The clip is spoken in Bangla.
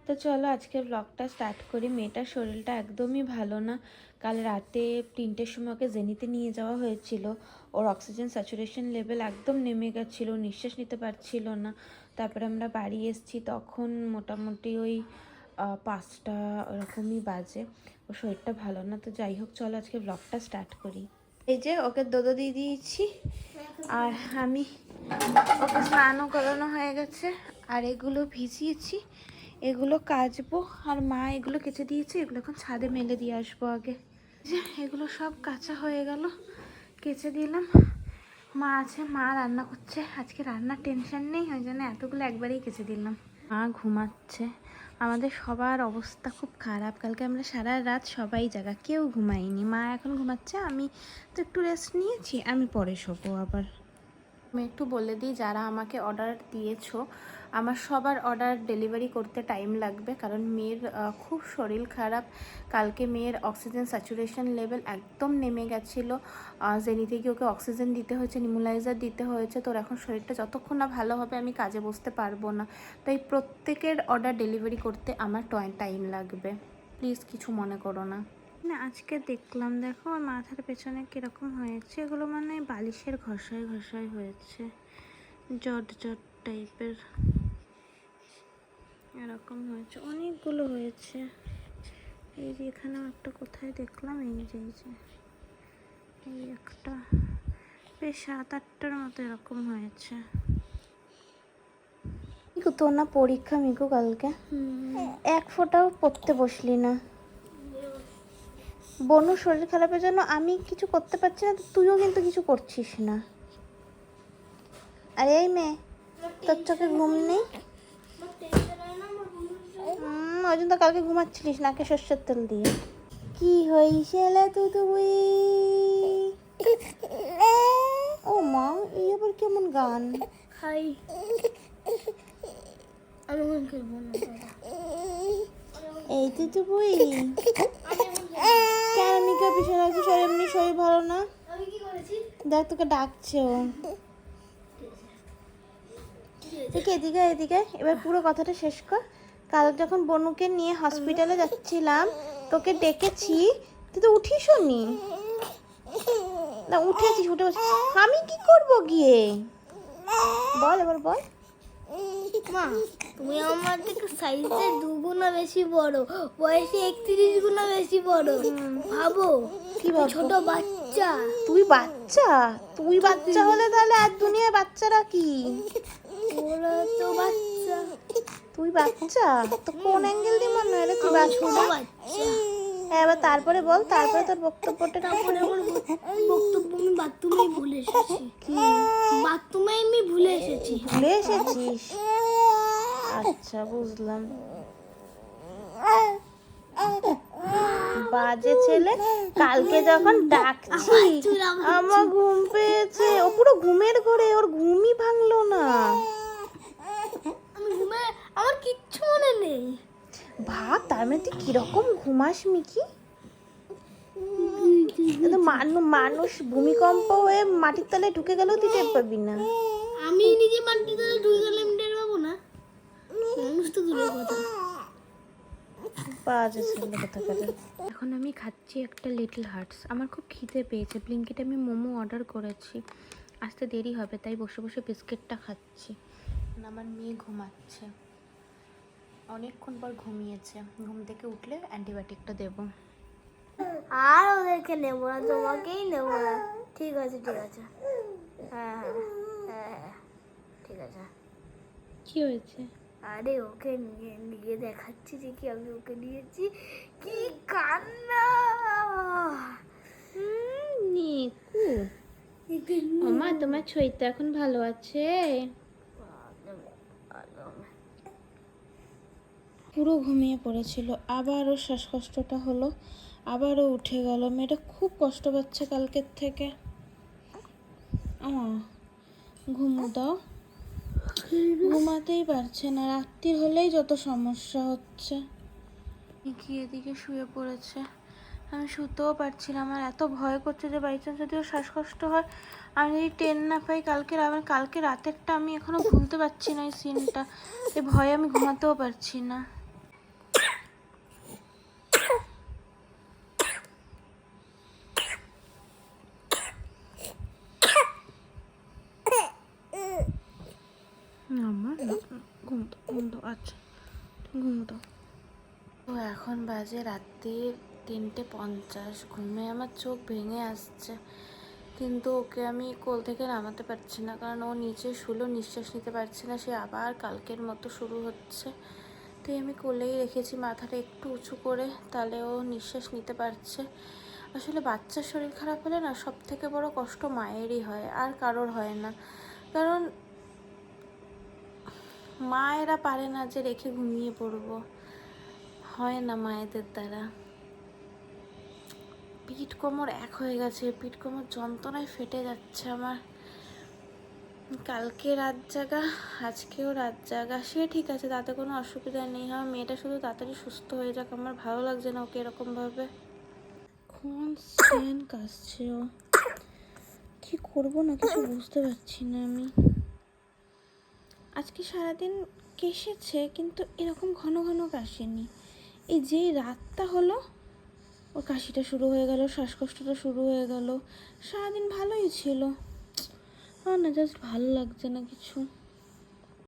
তো চলো আজকের ব্লগটা স্টার্ট করি। মেয়েটার শরীরটা একদমই ভালো না। কাল রাতে 3টের সময় ওকে জেনিতে নিয়ে যাওয়া হয়েছিল। ওর অক্সিজেন স্যাচুরেশন লেভেল একদম নেমে গেছিলো, নিঃশ্বাস নিতে পারছিল না। তারপরে আমরা বাড়ি এসেছি, তখন মোটামুটি ওই 5টা ওরকমই বাজে। ওর শরীরটা ভালো না। তো যাই হোক, চলো আজকে ব্লগটা স্টার্ট করি। এই যে ওকে দোদো দিয়ে দিয়েছি, আর আমি ওকে স্নানও করানো হয়ে গেছে। আর এগুলো ভিজিয়েছি, এগুলো কাচবো। আর মা এগুলো কেচে দিয়েছে, এগুলো এখন ছাদে মেলে দিয়ে আসবো আগে। যে এগুলো সব কাঁচা হয়ে গেল, কেচে দিলাম। মা আছে, মা রান্না করছে। আজকে রান্নার টেনশন নেই, ওই জন্য এতগুলো একবারেই কেচে দিলাম। মা ঘুমাচ্ছে। আমাদের সবার অবস্থা খুব খারাপ। কালকে আমরা সারা রাত সবাই জাগা, কেউ ঘুমাইনি। মা এখন ঘুমাচ্ছে, আমি তো একটু রেস্ট নিয়েছি, আমি পরে শোবো আবার। আমি একটু বলে দিই, যারা আমাকে অর্ডার দিয়েছো, আমার সবার অর্ডার ডেলিভারি করতে টাইম লাগবে, কারণ মেয়ের খুব শরীর খারাপ। কালকে মেয়ের অক্সিজেন স্যাচুরেশন লেভেল একদম নেমে গেছিলো। জেনিতে গিয়ে ওকে অক্সিজেন দিতে হয়েছে, নিমোলাইজার দিতে হয়েছে। তোর এখন শরীরটা যতক্ষণ না ভালো হবে আমি কাজে বসতে পারবো না। তাই প্রত্যেকের অর্ডার ডেলিভারি করতে আমার টাইম লাগবে, প্লিজ কিছু মনে করো না। না আজকে দেখলাম, দেখো ওর মাথার পেছনে কিরকম হয়েছে। এগুলো মানে বালিশের ঘষায় ঘষায় হয়েছে, জট জট টাইপের এরকম হয়েছে, অনেকগুলো হয়েছে। এই যে এখানেও একটা কোথায় দেখলাম, এই যে এই একটা, বেশ 7-8টার মতো এরকম হয়েছে। তোর না পরীক্ষা মিকু কালকে? এক ফোঁটাও পড়তে বসলি না। বনুর শরীর খারাপের জন্য আমি কিছু করতে পারছি না, তুইও কিন্তু কিছু করছিস না। আরে এই মেয়ে, তোর চোখে ঘুম নেই? ওই জন্য তো কালকে ঘুমাচ্ছিলিস নাকে সর্ষের তেল দিয়ে। কি হয়েছে তুই? ও মা, এই আবার কেমন গান? হাই, আমি গান খেলবো না। এই তুই কেন মিকা পিছনে আছিস? আর এমনি শরীর ভালো না, দেখ তোকে ডাকছে ও। এদিকে এদিকে, এবার পুরো কথাটা শেষ কর। কাল যখন বনুকে নিয়ে হসপিটালে যাচ্ছিলাম, তোকে ডেকেছি, তুই তো উঠিসও নি। না উঠেছিস, উঠে বসে আমি কি করব গিয়ে? বল এবার বল। মা, তুমি আমার থেকে সাইজে 2 গুণা বেশি বড়, বয়সে 31 গুণা বেশি বড়। ভাবো কি ভাবো? ছোট বাচ্চা। তুই বাচ্চা হলে তাহলে আর দুনিয়ায় বাচ্চারা কি? ওরা তো বাচ্চা। তুই বাচ্চা তো কোন অ্যাঙ্গেল দিয়ে মনে হয় রে তুই বাচ্চা? হ্যাঁ, এবার তারপরে বল, তারপরে তোর বক্তব্যটা। তারপরে আমার বক্তব্য আমি বাথরুমেই ভুলে এসেছি। কি বাথরুমে আমি ভুলে এসেছি। ভুলে এসেছিস? আচ্ছা, বুঝলাম। বাজে ছেলে। কালকে যখন ডাকছি আমার ঘুম পেয়েছে, ও পুরো ঘুমের ঘরে, ওর ঘুমই ভাঙলো না। আমি ঘুমে, আমার কিচ্ছু মনে নেই। ভাব তার মানে তুই কিরকম ঘুমাস মিকি। মানুষ ভূমিকম্প হয়ে মাটির তলায় ঢুকে গেলেও তুই টের পাবি না। আমি নিজে মাটির তলায় ঢুকে গেলে আমি টের পাবো না? মানুষ তো দূরের কথা। বাজে ছেলে কোথাকার। এখন আমি খাচ্ছি একটা লিটল হার্টস। আমার খুব খিদে পেয়েছে। ব্লিঙ্কিটে আমি মোমো অর্ডার করেছি, আসতে দেরি হবে, তাই বসে বসে বিস্কিটটা খাচ্ছি। আমার মেয়ে ঘুমাচ্ছে, অনেকক্ষণ পর ঘুমিয়েছে। ঘুম থেকে উঠলে অ্যান্টিবায়োটিকটা দেবো। আর ওদেরকে নেবো না, তোমাকেই নেবো না। ঠিক আছে ঠিক আছে, হ্যাঁ হ্যাঁ হ্যাঁ ঠিক আছে। কি হয়েছে? আরে ওকে নিয়ে নিয়ে দেখাচ্ছি যে কি আমি ওকে নিয়েছি। কি কান্না! নিকু, মা তোমার ছইতে এখন ভালো আছে? পুরো ঘুমিয়ে পড়েছিল, আবারও শ্বাসকষ্টটা হলো, আবারও উঠে গেল। মেয়েটা খুব কষ্ট পাচ্ছে কালকের থেকে। ঘুমো দাও, ঘুমাতেই পারছে না। রাত্রি হলেই যত সমস্যা হচ্ছে। কি এদিকে শুয়ে পড়েছে, আমি শুতেও পারছি না। আমার এত ভয় করছে যে বাই চান্স যদি ওর শ্বাসকষ্ট হয়, আমি যদি টেন না পাই কালকে রাতেরটা আমি এখনো ভুলতে পারছি না। এই সিনটা, এই ভয়ে আমি ঘুমাতেও পারছি না। ঘুমোতো। তো এখন বাজে রাত্রির 3:50, ঘুমে আমার চোখ ভেঙে আসছে, কিন্তু ওকে আমি কোল থেকে নামাতে পারছি না, কারণ ও নিচে শুলো, নিঃশ্বাস নিতে পারছে না, সে আবার কালকের মতো শুরু হচ্ছে। তাই আমি কোলেই রেখেছি মাথাটা একটু উঁচু করে, তাহলে ও নিঃশ্বাস নিতে পারছে। আসলে বাচ্চার শরীর খারাপ হলে না সব থেকে বড় কষ্ট মায়েরই হয়, আর কারোর হয় না, কারণ মায়েরা পারে না যে রেখে ঘুমিয়ে পড়বো, হয় না মায়েদের দ্বারা। পিঠ কোমর এক হয়ে গেছে, পিঠ কোমর যন্ত্রণায় ফেটে যাচ্ছে আমার। কালকে রাত জাগা, আজকেও রাত জাগা, সে ঠিক আছে, তাতে কোনো অসুবিধা নেই। আমার মেয়েটা শুধু তাড়াতাড়ি সুস্থ হয়ে যাক, আমার ভালো লাগছে না ওকে এরকমভাবে কনস্ট্যান্ট কাশছে ও। কী করবো না কিছু বুঝতে পারছি না আমি। আজকে সারাদিন কেশেছে, কিন্তু এরকম ঘন ঘন কাশেনি। এই যেই রাতটা হলো ওর কাশিটা শুরু হয়ে গেল, শ্বাসকষ্টটা শুরু হয়ে গেল। সারাদিন ভালোই ছিল, আমার না জাস্ট ভালো লাগছে না কিছু।